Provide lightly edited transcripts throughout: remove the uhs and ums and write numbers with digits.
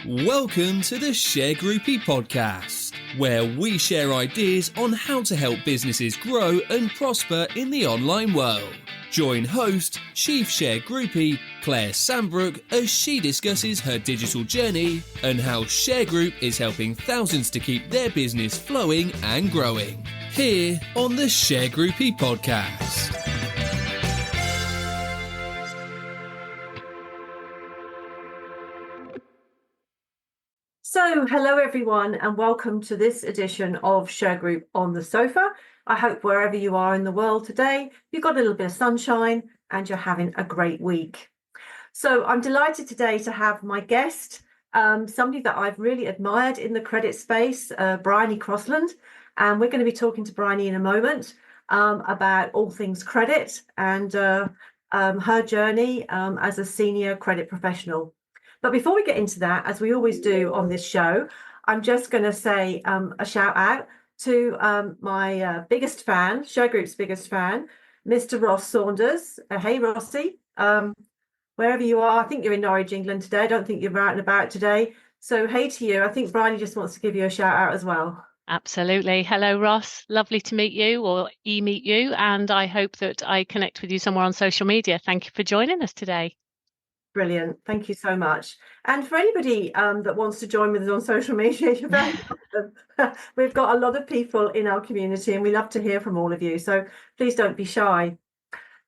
Welcome to the Shergroup podcast, where we share ideas on how to help businesses grow and prosper in the online world. Join host, Chief Shergroupie Claire Sambrook as she discusses her digital journey and how Shergroup is helping thousands to keep their business flowing and growing. Here on the Shergroupie podcast. So, hello everyone, and welcome to this edition of Shergroup on the Sofa. I hope wherever you are in the world today, you've got a little bit of sunshine and you're having a great week. So, I'm delighted today to have my guest, somebody that I've really admired in the credit space, Bryony Crossland. And we're going to be talking to Bryony in a moment about all things credit and her journey as a senior credit professional. But before we get into that, as we always do on this show, I'm just going to say a shout out to my biggest fan, Shergroup's biggest fan, Mr. Ross Saunders. Hey, Rossi, wherever you are. I think you're in Norwich, England today. I don't think you're out and about today. So hey to you. I think Bryony just wants to give you a shout out as well. Absolutely. Hello, Ross. Lovely to meet you or meet you. And I hope that I connect with you somewhere on social media. Thank you for joining us today. Brilliant. Thank you so much. And for anybody that wants to join with us on social media, you're very welcome. We've got a lot of people in our community and we love to hear from all of you. So please don't be shy.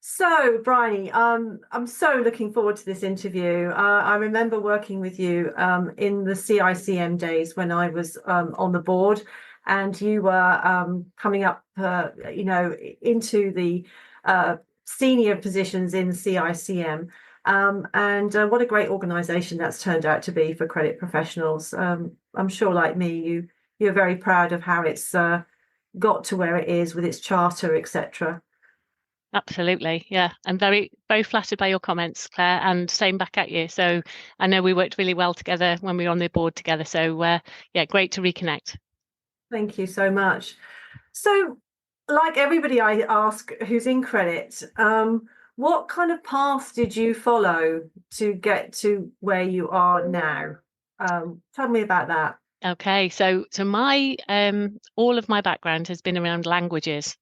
So, Bryony, I'm so looking forward to this interview. I remember working with you in the CICM days when I was on the board and you were coming up, into the senior positions in CICM. And what a great organisation that's turned out to be for credit professionals. I'm sure, like me, you're very proud of how it's got to where it is with its charter, etc. Absolutely, yeah. I'm very flattered by your comments, Claire, and same back at you. So I know we worked really well together when we were on the board together. So great to reconnect. Thank you so much. So, like everybody I ask who's in credit, what kind of path did you follow to get to where you are now? Tell me about that. Okay, so my all of my background has been around languages.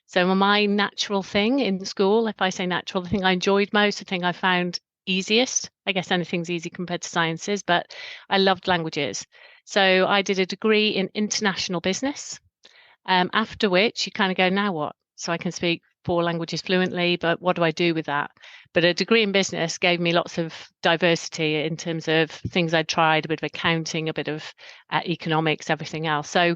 So my natural thing in school, if I say natural, the thing I enjoyed most, the thing I found easiest, I guess anything's easy compared to sciences, but I loved languages. So I did a degree in international business, after which you kind of go, now what? So I can speak 4 languages fluently, but what do I do with that? But a degree in business gave me lots of diversity in terms of things I'd tried, a bit of accounting, a bit of economics, everything else. So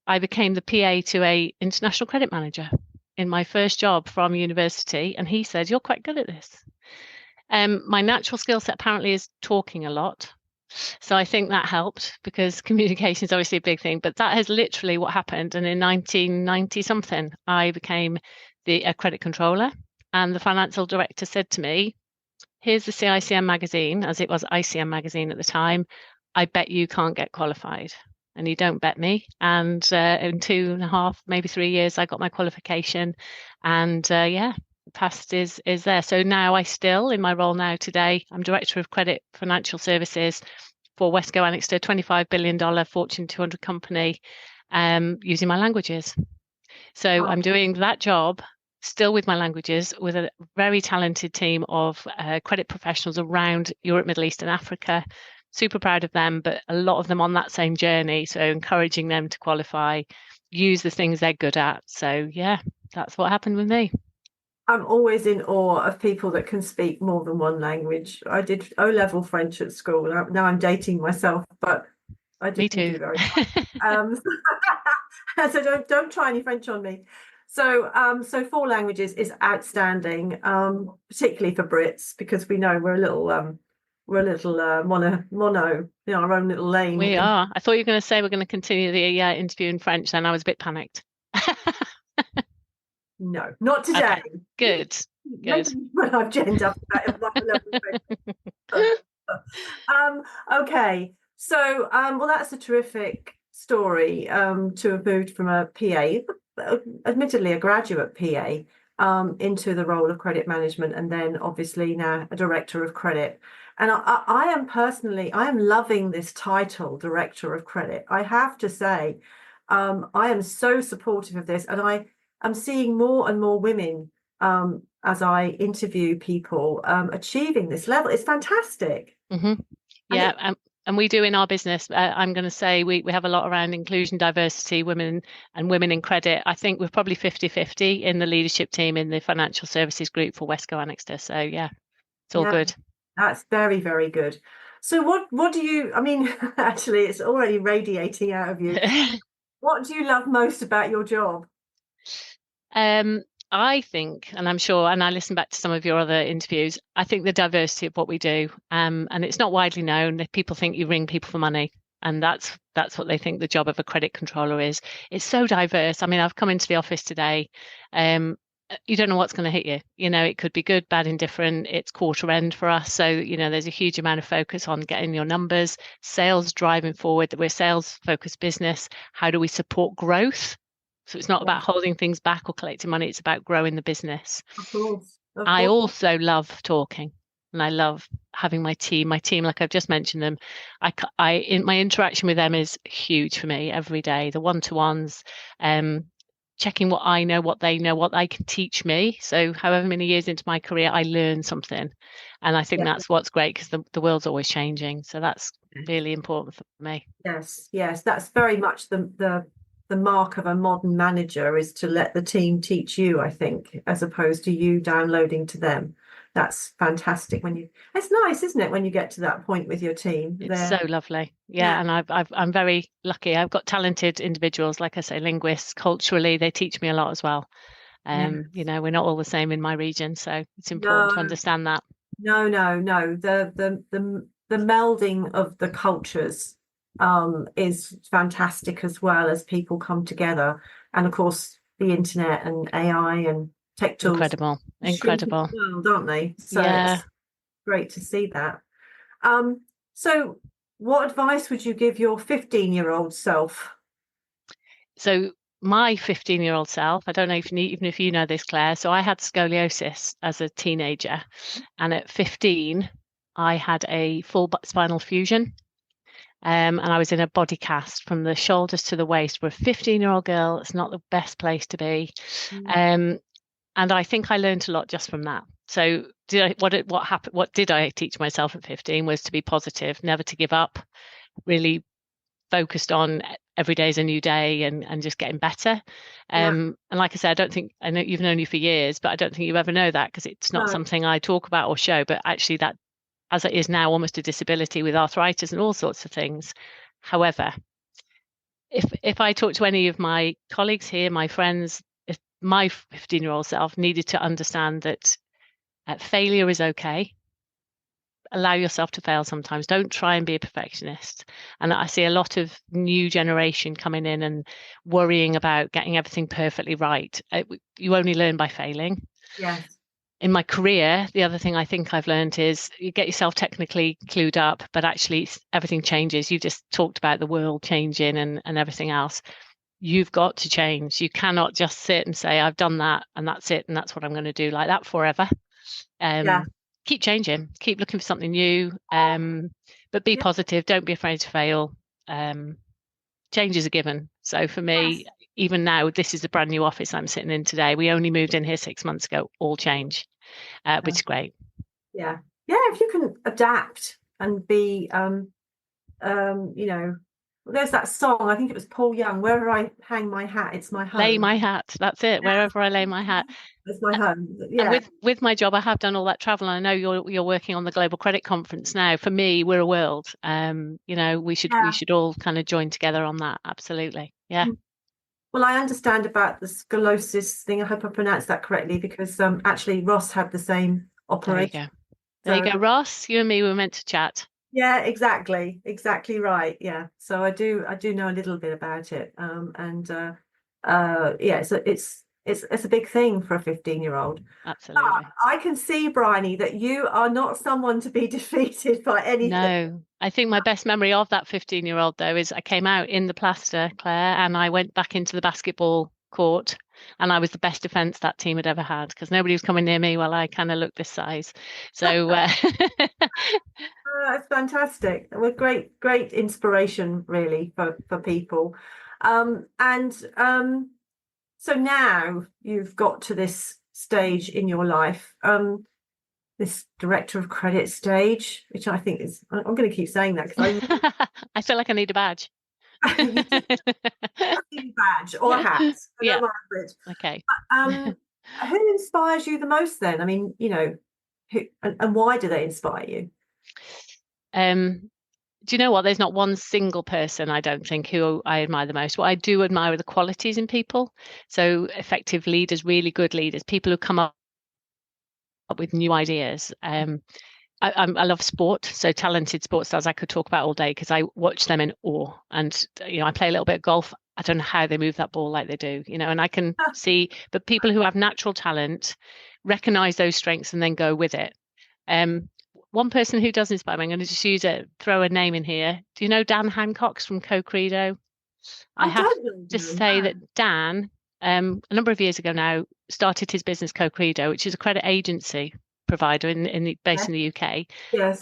I became the PA to a international credit manager in my first job from university. And he said, you're quite good at this. My natural skill set apparently is talking a lot. So I think that helped because communication is obviously a big thing, but that is literally what happened. And in 1990 something, I became a credit controller, and the financial director said to me, here's the CICM magazine, as it was ICM magazine at the time. I bet you can't get qualified. And you don't bet me. And in 2.5, maybe 3 years, I got my qualification. And the past is there. So now I still, in my role now today, I'm Director of Credit Financial Services for Wesco Anixter, $25 billion Fortune 200 company, using my languages. So I'm doing that job still with my languages with a very talented team of credit professionals around Europe, Middle East and Africa. Super proud of them, but a lot of them on that same journey. So encouraging them to qualify, use the things they're good at. So that's what happened with me. I'm always in awe of people that can speak more than one language. I did O-level French at school. Now I'm dating myself, but I didn't do very much. So don't try any French on me. So 4 languages is outstanding, particularly for Brits, because we know we're a little mono in our own little lane. We are. I thought you were going to say we're going to continue the interview in French, then I was a bit panicked. No, not today. Okay. Good. When I've genned up okay. So that's a terrific story to have moved from a PA, admittedly a graduate PA, into the role of credit management, and then obviously now a director of credit. And I am loving this title, Director of Credit. I have to say, I am so supportive of this, and I am seeing more and more women as I interview people achieving this level. It's fantastic. Mm-hmm. Yeah, and we do in our business. I'm going to say we have a lot around inclusion, diversity, women and women in credit. I think we're probably 50-50 in the leadership team in the financial services group for Wesco Anixter. So yeah, it's all good. That's very, very good. So what do you, I mean, actually, it's already radiating out of you. What do you love most about your job? I think, and I'm sure, and I listen back to some of your other interviews, I think the diversity of what we do, and it's not widely known that people think you ring people for money, and that's what they think the job of a credit controller is. It's so diverse. I mean, I've come into the office today. You don't know what's going to hit you. You know, it could be good, bad, indifferent. It's quarter end for us. So, you know, there's a huge amount of focus on getting your numbers, sales driving forward, that we're a sales focused business. How do we support growth? So it's not about holding things back or collecting money. It's about growing the business. Of course. I also love talking, and I love having my team. My team, like I've just mentioned them, in my interaction with them is huge for me every day. The one-to-ones, checking what I know, what they know, what they can teach me. So however many years into my career, I learn something. And I think that's what's great, because the world's always changing. So that's really important for me. Yes, that's very much the mark of a modern manager, is to let the team teach you, I think, as opposed to you downloading to them. That's fantastic. It's nice, isn't it, when you get to that point with your team? It's so lovely. Yeah. And I'm very lucky. I've got talented individuals, like I say, linguists. Culturally, they teach me a lot as well. You know, we're not all the same in my region, so it's important to understand that. No. The melding of the cultures is fantastic, as well as people come together. And of course, the internet and AI and tech tools. Incredible. World, aren't they? So it's great to see that. So what advice would you give your 15-year-old self? So my 15-year-old self, I don't know even if you know this, Claire. So I had scoliosis as a teenager, and at 15, I had a full spinal fusion. And I was in a body cast from the shoulders to the waist. For a 15-year-old girl, it's not the best place to be. And I think I learned a lot just from that. So what happened? What did I teach myself at 15 was to be positive, never to give up, really focused on every day is a new day, and just getting better. And like I said, I know you've known you for years, but I don't think you ever know that, because it's not something I talk about or show, but actually that, as it is now, almost a disability with arthritis and all sorts of things. However, if I talk to any of my colleagues here, my friends, if my 15-year-old self needed to understand that failure is okay. Allow yourself to fail sometimes. Don't try and be a perfectionist. And I see a lot of new generation coming in and worrying about getting everything perfectly right. You only learn by failing. Yes. In my career, the other thing I think I've learned is you get yourself technically clued up, but actually everything changes. You just talked about the world changing and everything else. You've got to change. You cannot just sit and say, I've done that and that's it, and that's what I'm going to do like that forever. Keep changing, keep looking for something new, but be positive. Don't be afraid to fail. Change is a given. So for me, even now, this is a brand new office I'm sitting in today. We only moved in here 6 months ago, all change, which is great. Yeah. If you can adapt and be, you know, there's that song, I think it was Paul Young, wherever I hang my hat, it's my home. Lay my hat. That's it. Wherever I lay my hat. It's my home. And with my job, I have done all that travel. And I know you're working on the Global Credit Conference now. For me, we're a world. You know, we should all kind of join together on that. Absolutely. Yeah. Well, I understand about the scoliosis thing. I hope I pronounced that correctly, because actually Ross had the same operation. There you go, Ross. You and me were meant to chat. Yeah, exactly right. Yeah, so I do know a little bit about it, it's a big thing for a 15-year-old. Absolutely. I can see, Bryony, that you are not someone to be defeated by anything. No, I think my best memory of that 15-year-old though is I came out in the plaster, Claire, and I went back into the basketball court And I was the best defense that team had ever had because nobody was coming near me while I kind of looked this size. So That's fantastic. Well, great inspiration, really, for people. So now you've got to this stage in your life, this director of credit stage, which I think is, I'm going to keep saying that because I feel like I need a badge. you do need a badge or a hat. Yeah. Okay. Who inspires you the most then? I mean, who and why do they inspire you? Do you know what? There's not one single person, I don't think, who I admire the most. What I do admire are the qualities in people. So effective leaders, really good leaders, people who come up with new ideas. I love sport, so talented sports stars I could talk about all day because I watch them in awe. And I play a little bit of golf. I don't know how they move that ball like they do, and I can see. But people who have natural talent recognize those strengths and then go with it. One person who does inspire me, I'm going to just throw a name in here. Do you know Dan Hancock's from Co-Credo? I have to say that Dan, a number of years ago now, started his business Co-Credo, which is a credit agency provider based in the UK,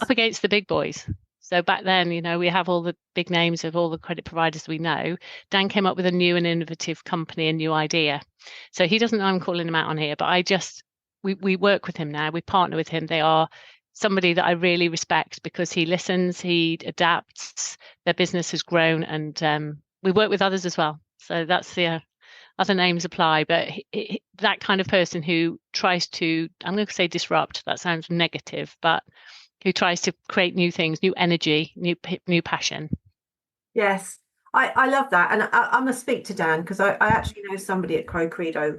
up against the big boys. So back then, we have all the big names of all the credit providers we know. Dan came up with a new and innovative company, a new idea. So he doesn't know I'm calling him out on here, but we work with him now. We partner with him. They are somebody that I really respect because he listens, he adapts, their business has grown, and we work with others as well. So that's the other names apply, but that kind of person who tries to, I'm going to say disrupt, that sounds negative, but who tries to create new things, new energy, new passion. Yes, I love that. And I'm going to speak to Dan because I actually know somebody at Co-Credo.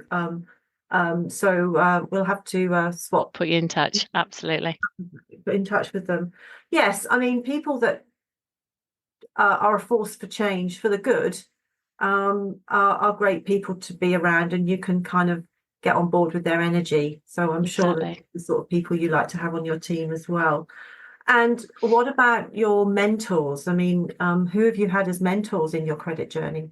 So we'll have to swap. Put you in touch. Absolutely. Put in touch with them. Yes, I mean, people that are a force for change for the good are great people to be around, and you can kind of get on board with their energy. So I'm sure that the sort of people you like to have on your team as well. And what about your mentors? I mean, who have you had as mentors in your credit journey?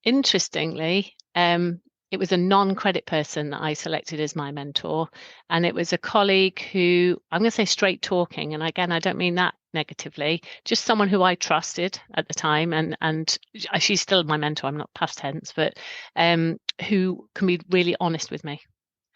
Interestingly, it was a non-credit person that I selected as my mentor. And it was a colleague who, I'm going to say straight talking. And again, I don't mean that negatively, just someone who I trusted at the time. And she's still my mentor. I'm not past tense, but who can be really honest with me.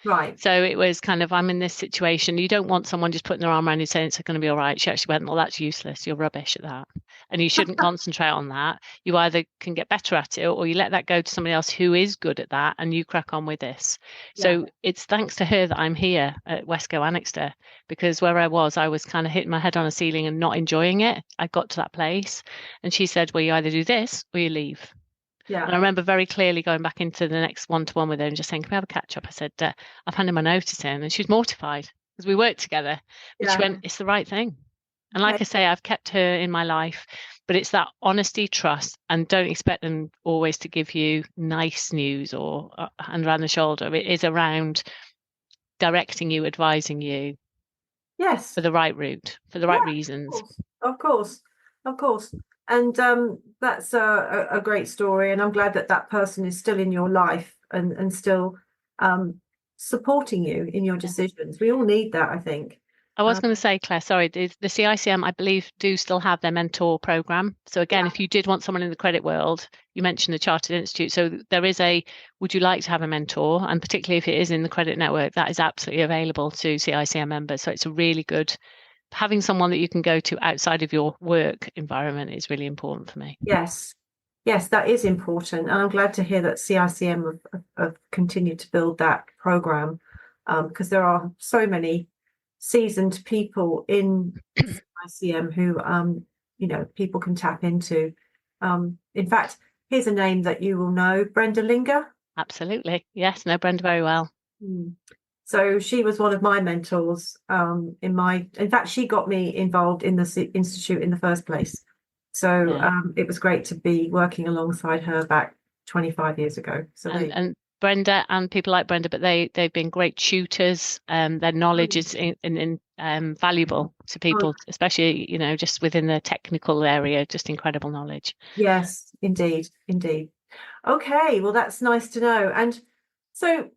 Right. So it was kind of, I'm in this situation. You don't want someone just putting their arm around you saying it's going to be all right. She actually went, well, that's useless. You're rubbish at that. And you shouldn't concentrate on that. You either can get better at it or you let that go to somebody else who is good at that and you crack on with this. Yeah. So it's thanks to her that I'm here at Wesco Anixter, because where I was kind of hitting my head on a ceiling and not enjoying it. I got to that place and she said, well, you either do this or you leave. Yeah. And I remember very clearly going back into the next one-to-one with her and just saying, can we have a catch-up? I said, I've handed my notice in. And she was mortified because we worked together. But she went, it's the right thing. And like I say, I've kept her in my life, but it's that honesty, trust, and don't expect them always to give you nice news or hand around the shoulder. It is around directing you, advising you. Yes. For the right route, for the right reasons. Of course. And that's a great story, and I'm glad that person is still in your life and still supporting you in your decisions. We all need that, I think. I was going to say, Claire, sorry, the CICM, I believe, do still have their mentor program. So again, if you did want someone in the credit world, you mentioned the Chartered Institute. So there is would you like to have a mentor? And particularly if it is in the credit network, that is absolutely available to CICM members. So it's a really good, having someone that you can go to outside of your work environment is really important for me. Yes, that is important. And I'm glad to hear that CICM have continued to build that program because there are so many seasoned people in CICM who, people can tap into. In fact, here's a name that you will know, Brenda Linger. Absolutely. Yes, know Brenda very well. So she was one of my mentors in fact, she got me involved in the Institute in the first place. So it was great to be working alongside her back 25 years ago. So and Brenda and people like Brenda, but they've been great tutors. Their knowledge is valuable to people, especially, just within the technical area, just incredible knowledge. Yes, indeed. Okay, well, that's nice to know. And so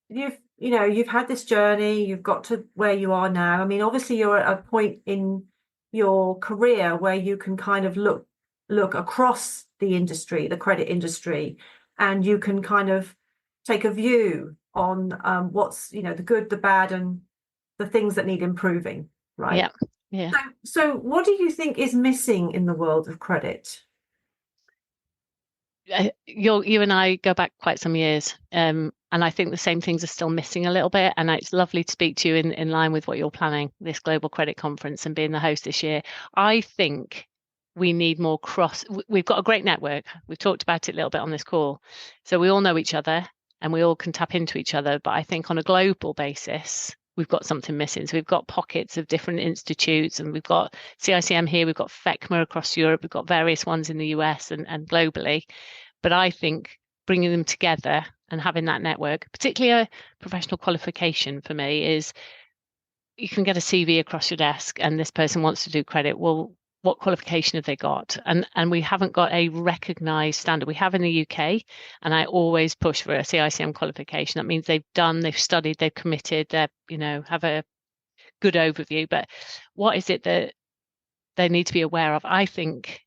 you've had this journey, you've got to where you are now. I mean, obviously you're at a point in your career where you can kind of look across the industry, the credit industry, and you can kind of take a view on what's, the good, the bad, and the things that need improving, right? Yeah. Yeah. So what do you think is missing in the world of credit? You and I go back quite some years, and I think the same things are still missing a little bit. And it's lovely to speak to you in line with what you're planning, this Global Credit Conference, and being the host this year. I think we need more we've got a great network. We've talked about it a little bit on this call. So we all know each other and we all can tap into each other. But I think on a global basis, we've got something missing. So we've got pockets of different institutes, and we've got CICM here, we've got FECMA across Europe, we've got various ones in the US and globally. But I think bringing them together and having that network, particularly a professional qualification for me, is you can get a CV across your desk and this person wants to do credit. Well, what qualification have they got? And we haven't got a recognised standard. We have in the UK, and I always push for a CICM qualification. That means they've studied, they've committed, have a good overview. But what is it that they need to be aware of? I think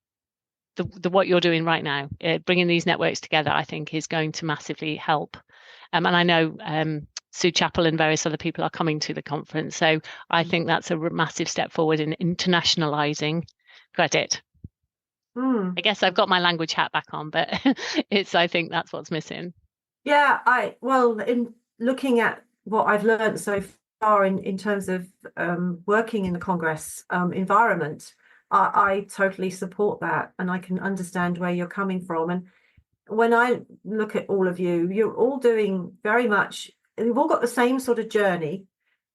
the what you're doing right now, bringing these networks together, I think is going to massively help. And I know Sue Chappell and various other people are coming to the conference. So I think that's a massive step forward in internationalizing credit. I guess I've got my language hat back on, but I think that's what's missing. Yeah, in looking at what I've learned so far in terms of working in the Congress environment, I totally support that, and I can understand where you're coming from. And when I look at all of you, you're all doing very much, you've all got the same sort of journey,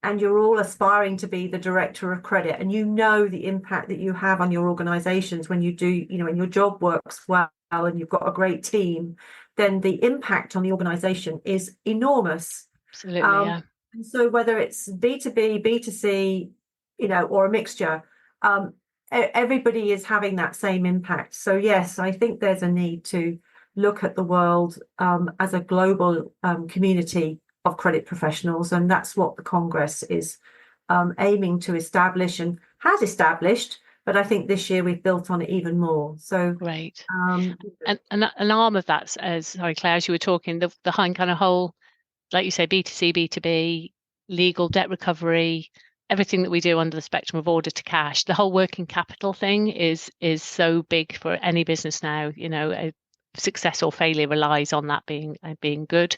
and you're all aspiring to be the director of credit, and the impact that you have on your organizations when you do, and your job works well and you've got a great team, then the impact on the organization is enormous. Absolutely, yeah. And so whether it's B2B, B2C, or a mixture, everybody is having that same impact. So yes, I think there's a need to look at the world as a global community of credit professionals, and that's what the Congress is aiming to establish and has established. But I think this year we've built on it even more. So great. And an arm of that, sorry, Claire, as you were talking, the kind of whole, like you say, B2C, B2B, legal, debt recovery, everything that we do under the spectrum of order to cash, the whole working capital thing is so big for any business now. A success or failure relies on that being good.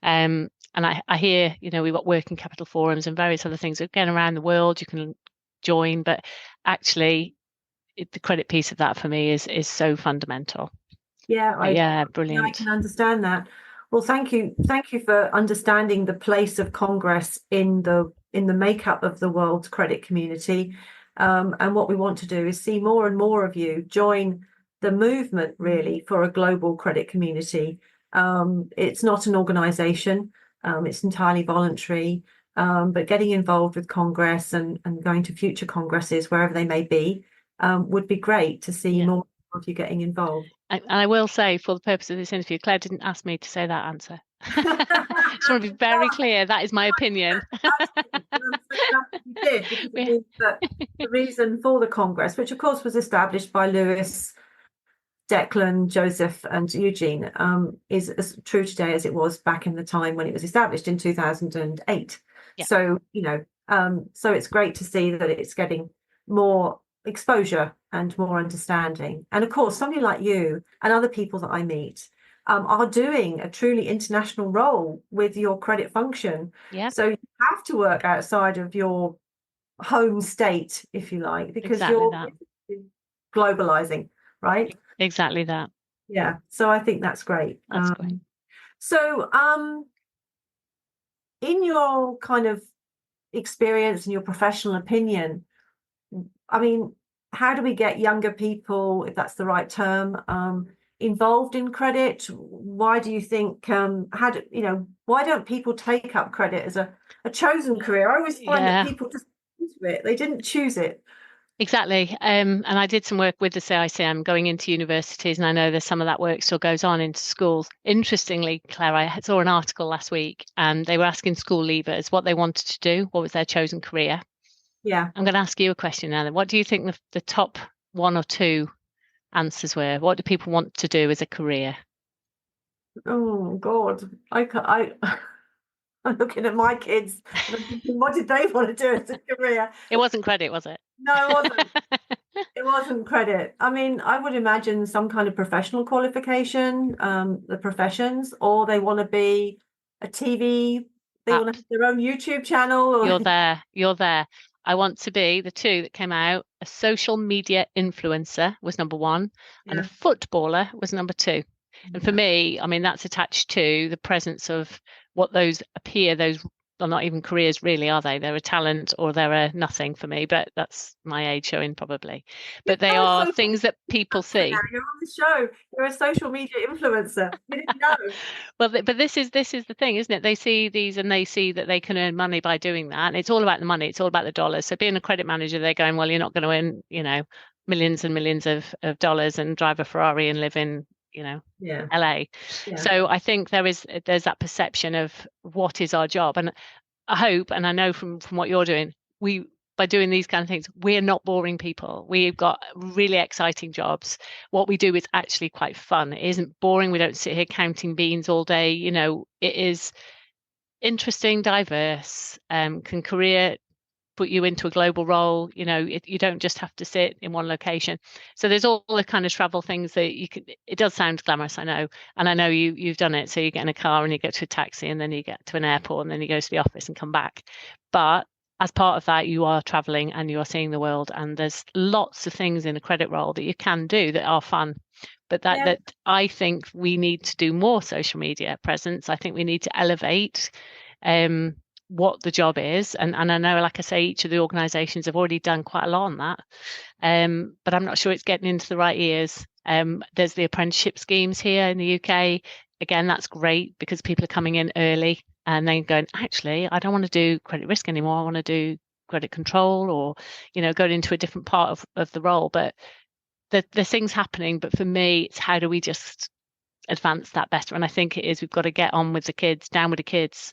And I hear, we've got working capital forums and various other things again around the world you can join, but actually the credit piece of that for me is so fundamental. Yeah, brilliant. I can understand that. Well, thank you for understanding the place of Congress in the makeup of the world's credit community. And what we want to do is see more and more of you join the movement, really, for a global credit community. It's not an organization, it's entirely voluntary, but getting involved with Congress and going to future Congresses, wherever they may be, would be great to see more of you getting involved. And I will say, for the purpose of this interview, Claire didn't ask me to say that answer. Just want to be very clear. That is my opinion. You did, because it means that the reason for the Congress, which of course was established by Lewis, Declan, Joseph, and Eugene, is as true today as it was back in the time when it was established in 2008. Yeah. So so it's great to see that it's getting more exposure and more understanding. And of course, somebody like you and other people that I meet are doing a truly international role with your credit function. Yeah. So you have to work outside of your home state, if you like, because you're globalizing, right? Exactly that. Yeah. So I think that's great. That's great. So in your kind of experience and your professional opinion, I mean, how do we get younger people, if that's the right term, involved in credit? Why do you think, why don't people take up credit as a chosen career? I always find that people just choose it. They didn't choose it. Exactly. And I did some work with the CICM going into universities, and I know there's some of that work still goes on into schools. Interestingly, Claire, I saw an article last week and they were asking school leavers what they wanted to do, what was their chosen career. Yeah. I'm going to ask you a question now. Then. What do you think the top one or two answers were? What do people want to do as a career? Oh God, I'm looking at my kids and I'm thinking, what did they want to do as a career? It wasn't credit, was it? No, it wasn't. It wasn't credit. I mean, I would imagine some kind of professional qualification, the professions, or they want to be a TV, they want to have their own YouTube channel. Or... You're there. I want to be the two that came out. A social media influencer was number one, and a footballer was number two. And for me, I mean, that's attached to the presence of what those appear, those are not even careers really, are they? They're a talent or they're a nothing for me, but that's my age showing probably. But they are things that people see. Now you're on the show. You're a social media influencer. You didn't know. Well, but this is the thing, isn't it? They see these and they see that they can earn money by doing that. And it's all about the money. It's all about the dollars. So being a credit manager, they're going, well, you're not going to earn, millions and millions of dollars and drive a Ferrari and live in, LA. Yeah. So I think there's that perception of what is our job. And I hope, and I know from what you're doing, by doing these kind of things, we're not boring people. We've got really exciting jobs. What we do is actually quite fun. It isn't boring. We don't sit here counting beans all day. It is interesting, diverse, can career put you into a global role. You don't just have to sit in one location. So there's all the kind of travel things that it does sound glamorous, I know. And I know you've done it. So you get in a car and you get to a taxi and then you get to an airport and then you go to the office and come back. But as part of that, you are traveling and you are seeing the world. And there's lots of things in a credit role that you can do that are fun. But that I think we need to do more social media presence. I think we need to elevate what the job is. And I know, like I say, each of the organisations have already done quite a lot on that. But I'm not sure it's getting into the right ears. There's the apprenticeship schemes here in the UK. Again, that's great because people are coming in early and then going, actually, I don't want to do credit risk anymore. I want to do credit control or, go into a different part of the role. But there's things happening. But for me, it's how do we just advance that better? And I think it is we've got to get on with the kids, down with the kids,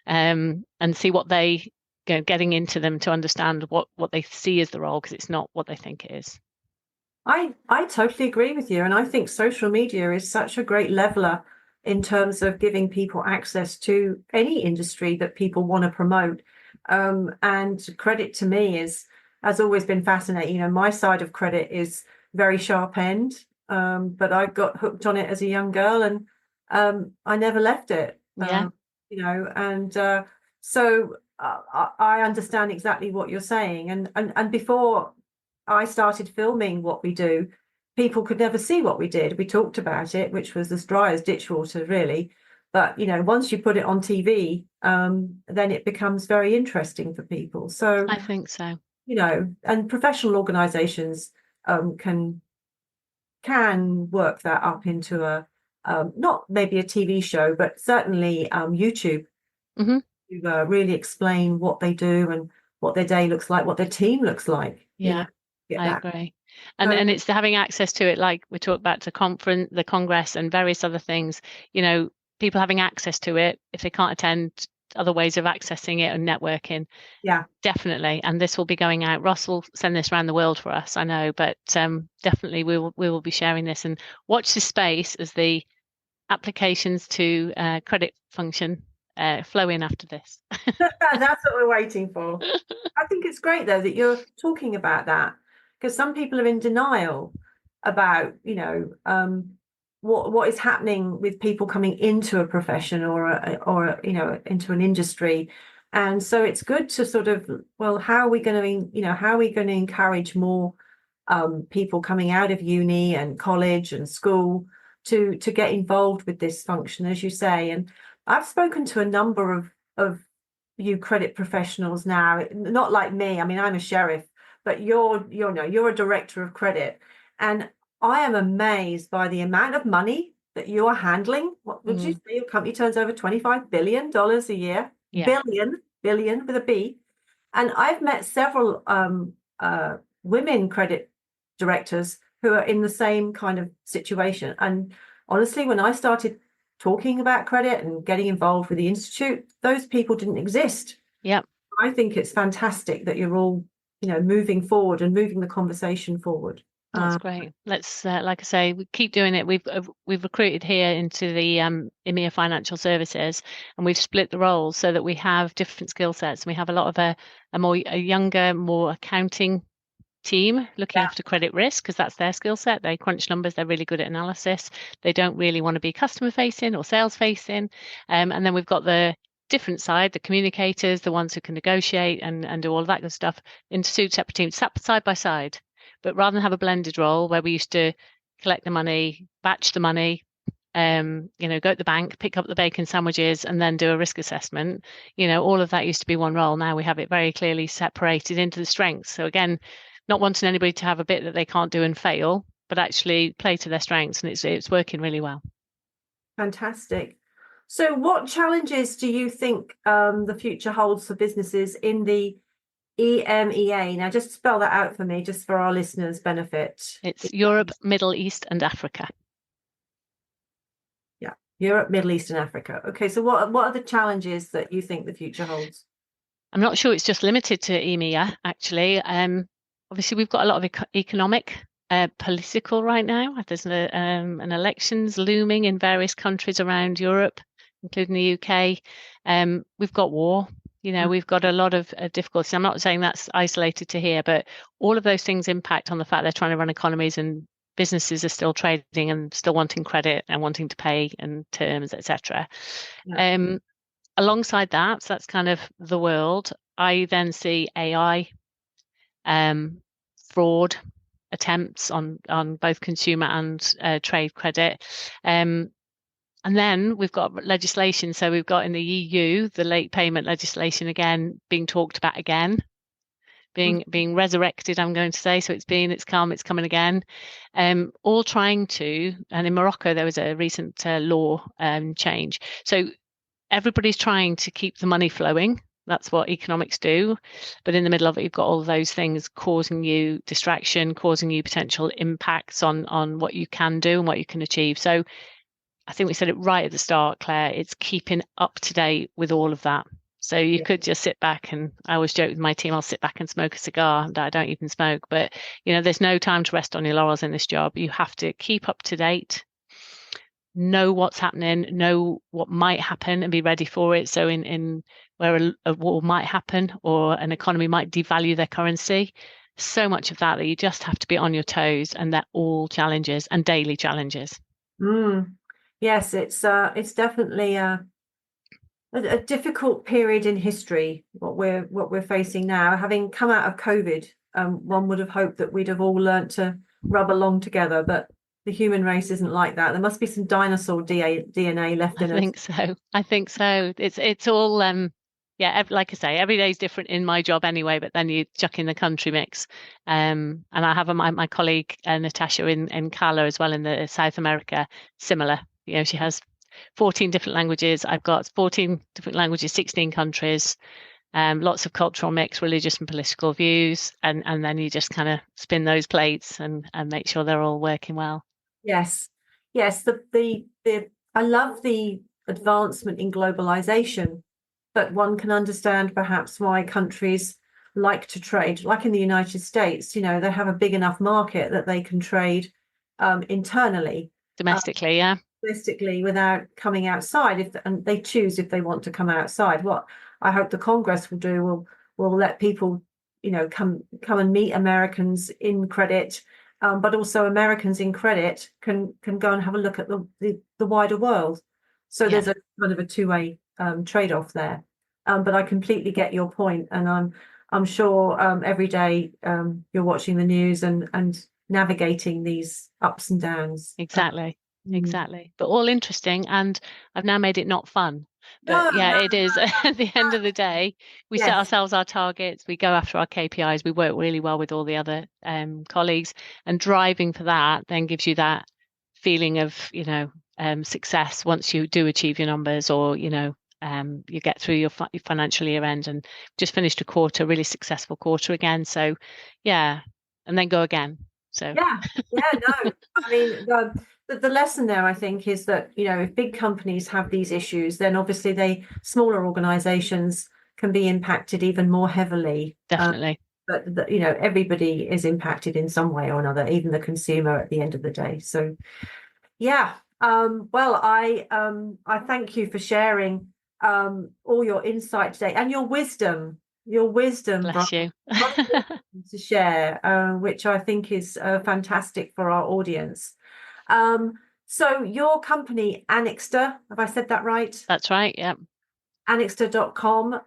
and see what they getting into them to understand what they see as the role, because it's not what they think it is. I totally agree with you, and I think social media is such a great leveler in terms of giving people access to any industry that people want to promote. And credit to me has always been fascinating. My side of credit is very sharp end. But I got hooked on it as a young girl and I never left it. So I understand exactly what you're saying. And before I started filming what we do, people could never see what we did. We talked about it, which was as dry as ditch water, really. But, once you put it on TV, then it becomes very interesting for people. So I think so. And professional organizations can work that up into a not maybe a TV show, but certainly YouTube to really explain what they do and what their day looks like, what their team looks like. I agree. And it's having access to it, like we talked about the Congress and various other things, people having access to it if they can't attend, other ways of accessing it and networking. Yeah, definitely. And this will be going out. Ross will send this around the world for us, I know, but definitely we will be sharing this, and watch this space as the applications to credit function flow in after this. That's what we're waiting for. I think it's great though that you're talking about that, because some people are in denial about what is happening with people coming into a profession or into an industry. And so it's good to sort of, well, how are we going to encourage more people coming out of uni and college and school to get involved with this function, as you say. And I've spoken to a number of you credit professionals now, not like me. I mean, I'm a sheriff, but you're a director of credit, and I am amazed by the amount of money that you are handling. What would you say? Your company turns over $25 billion a year. Yeah. Billion with a B. And I've met several women credit directors who are in the same kind of situation. And honestly, when I started talking about credit and getting involved with the Institute, those people didn't exist. Yep. I think it's fantastic that you're all, moving forward and moving the conversation forward. That's great. Let's, like I say, we keep doing it. We've recruited here into the EMEA Financial Services, and we've split the roles so that we have different skill sets. We have a lot of a younger, more accounting team looking after credit risk, because that's their skill set. They crunch numbers. They're really good at analysis. They don't really want to be customer facing or sales facing. And then we've got the different side, the communicators, the ones who can negotiate and do all of that good stuff, into two separate teams, side by side. But rather than have a blended role where we used to collect the money, batch the money, go to the bank, pick up the bacon sandwiches, and then do a risk assessment, all of that used to be one role. Now we have it very clearly separated into the strengths. So again, not wanting anybody to have a bit that they can't do and fail, but actually play to their strengths, and it's working really well. Fantastic. So what challenges do you think the future holds for businesses in the EMEA? Now, just spell that out for me, just for our listeners' benefit. It's Europe, Middle East, and Africa. Yeah, Europe, Middle East, and Africa. Okay, so what are the challenges that you think the future holds? I'm not sure it's just limited to EMEA, actually. Obviously, we've got a lot of economic, political right now. There's an elections looming in various countries around Europe, including the UK. We've got war. We've got a lot of difficulties. I'm not saying that's isolated to here, but all of those things impact on the fact they're trying to run economies, and businesses are still trading and still wanting credit and wanting to pay and terms, etc. Yeah. Alongside that, so that's kind of the world. I then see AI, fraud attempts on both consumer and trade credit. And then we've got legislation. So we've got in the EU, the late payment legislation again being talked about again, being resurrected, I'm going to say. So it's come, it's coming again. All trying to, and in Morocco, there was a recent law change. So everybody's trying to keep the money flowing. That's what economics do. But in the middle of it, you've got all of those things causing you distraction, causing you potential impacts on what you can do and what you can achieve. So I think we said it right at the start, Claire, it's keeping up to date with all of that. So you could just sit back, and I always joke with my team, I'll sit back and smoke a cigar. I don't even smoke, but there's no time to rest on your laurels in this job. You have to keep up to date, know what's happening, know what might happen, and be ready for it. So in where a war might happen or an economy might devalue their currency, so much of that you just have to be on your toes, and they're all challenges and daily challenges. Yes, it's definitely a difficult period in history, what we're facing now. Having come out of COVID, one would have hoped that we'd have all learnt to rub along together, but the human race isn't like that. There must be some dinosaur DNA left in us. I think so. It's all like I say, every day is different in my job anyway, but then you chuck in the country mix. And I have my colleague Natasha in Cala as well, in the South America, similar. She has 14 different languages. I've got 14 different languages, 16 countries, lots of cultural mix, religious and political views, and then you just kind of spin those plates and make sure they're all working well. Yes. I love the advancement in globalization, but one can understand perhaps why countries like to trade, like in the United States. They have a big enough market that they can trade internally, domestically, domestically, without coming outside, and they choose if they want to come outside. What I hope the Congress will do will let people come and meet Americans in credit, but also Americans in credit can go and have a look at the wider world. So there's a kind of a two-way trade-off there. But I completely get your point, and I'm sure every day you're watching the news and navigating these ups and downs. Exactly. But all interesting, and I've now made it not fun. But it is. At the end of the day, we set ourselves our targets, we go after our KPIs, we work really well with all the other colleagues, and driving for that then gives you that feeling of success once you do achieve your numbers, or you get through your financial year end. And just finished a really successful quarter again. So and then go again. So yeah, no. I mean, the lesson there, I think, is that, if big companies have these issues, then obviously smaller organizations can be impacted even more heavily. definitely. But everybody is impacted in some way or another, even the consumer at the end of the day. So, yeah. Well, I thank you for sharing all your insight today and your wisdom. Bless you. To share, which I think is fantastic for our audience. So your company, Anixter, have I said that right? That's right. Yeah. Anixter.com.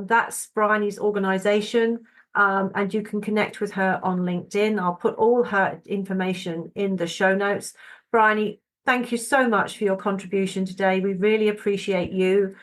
That's Bryony's organization. And you can connect with her on LinkedIn. I'll put all her information in the show notes. Bryony, thank you so much for your contribution today. We really appreciate you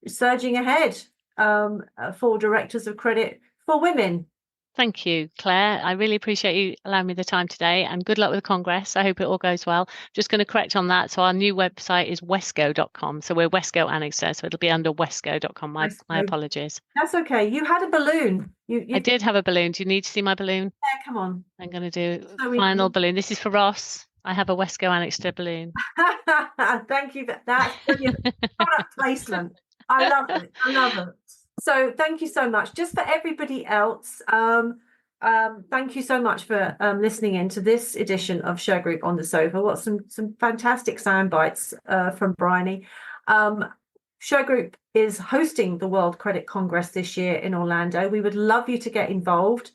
surging ahead for Directors of Credit for Women. Thank you, Claire. I really appreciate you allowing me the time today, and good luck with the Congress. I hope it all goes well. Just going to correct on that. So our new website is Wesco.com. So we're Wesco Anixter, so it'll be under Wesco.com. My apologies. That's okay. You had a balloon. I did have a balloon. Do you need to see my balloon? Yeah, come on. I'm going to do final balloon. This is for Ross. I have a Wesco Anixter balloon. Thank you. That's brilliant. Product placement. I love it. So thank you so much. Just for everybody else, thank you so much for listening in to this edition of Shergroup on the Sofa. What some fantastic sound bites from Bryony. Shergroup is hosting the World Credit Congress this year in Orlando. We would love you to get involved.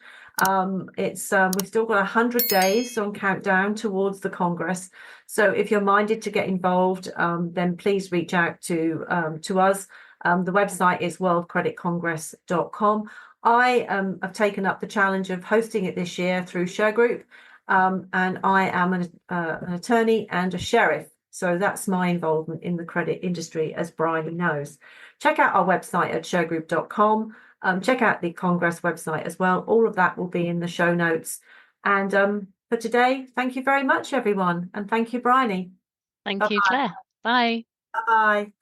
We've still got 100 days on countdown towards the Congress. So if you're minded to get involved, then please reach out to us. The website is worldcreditcongress.com. I have taken up the challenge of hosting it this year through Shergroup, and I am an attorney and a sheriff. So that's my involvement in the credit industry, as Bryony knows. Check out our website at shergroup.com. Check out the Congress website as well. All of that will be in the show notes. And for today, thank you very much, everyone. And thank you, Bryony. Thank you, Claire. Bye. Bye-bye.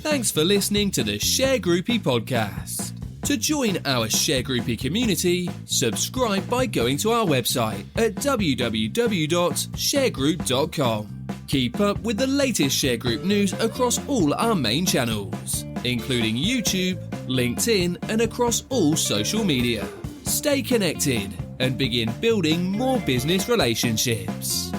Thanks for listening to the Sharegroupie podcast. To join our Sharegroupie community, subscribe by going to our website at www.sharegroup.com. Keep up with the latest Sharegroup news across all our main channels, including YouTube, LinkedIn, and across all social media. Stay connected and begin building more business relationships.